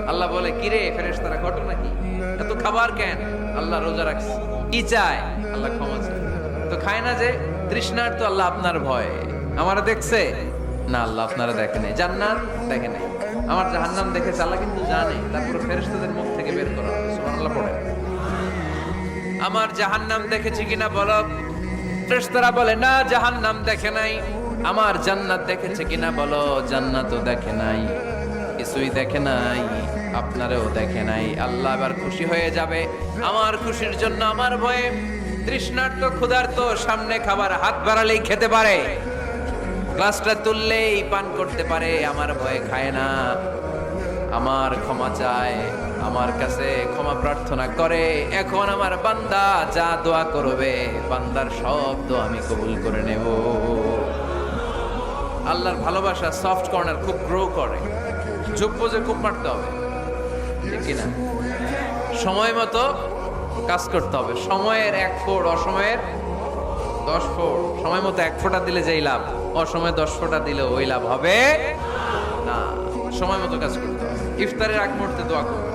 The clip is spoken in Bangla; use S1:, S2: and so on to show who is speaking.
S1: আল্লাহ বলে, কিরে ফেরেশতারা, ঘটনা কি? এত খাবার কেন? আল্লাহ রোজা রাখছে। কি চায়? আল্লাহ ক্ষমা চায়। তো খায় না যে তৃষ্ণার্ত। আল্লাহ আপনার ভয় আমারে দেখছে না? আল্লাহ আপনারা দেখে নাই। জান্নাত দেখে নাই, আমার জাহান্নাম দেখেছে আল্লাহ কিন্তু জানে। তারপরে ফেরেশতাদের মুখ থেকে বের করা হবে। সুবহানাল্লাহ পড়ে। আমার জাহান্নাম দেখেছি কিনা বলো? ফেরেশতারা বলে, না জাহান্নাম দেখে নাই। আমার জান্নাত দেখেছে কিনা বলো? জান্নাতও দেখে নাই, কিছুই দেখে নাই, আপনারেও দেখে নাই। আল্লাহ এবার খুশি হয়ে যাবে। আমার খুশির জন্য আমার ভয়ে তৃষ্ণার্ত ক্ষুধার্ত সামনে খাবার হাত বাড়ালেই খেতে পারে, গ্লাসটা তুললেই পান করতে পারে, আমার ভয়ে খায় না। আমার ক্ষমা চায়, আমার কাছে ক্ষমা প্রার্থনা করে। এখন আমার বান্দা যা দোয়া করবে, বান্দার সব দোয়া আমি কবুল করে নেব। আল্লাহর ভালোবাসা সফট কর্নার খুব গ্রো করে। যোগ্য যে খুব মারতে হবে, ঠিক কিনা? সময় মতো কাজ করতে হবে। সময়ের 1 ফোঁট, অসময়ের 10 ফোঁট। সময় মতো 1 ফোঁটা দিলে যেই লাভ, অসময়ে 10 ফোঁটা দিলে ওই লাভ হবে না। সময় মতো কাজ করতে হবে। ইফতারের আগ মুহূর্তে দোয়া করবে।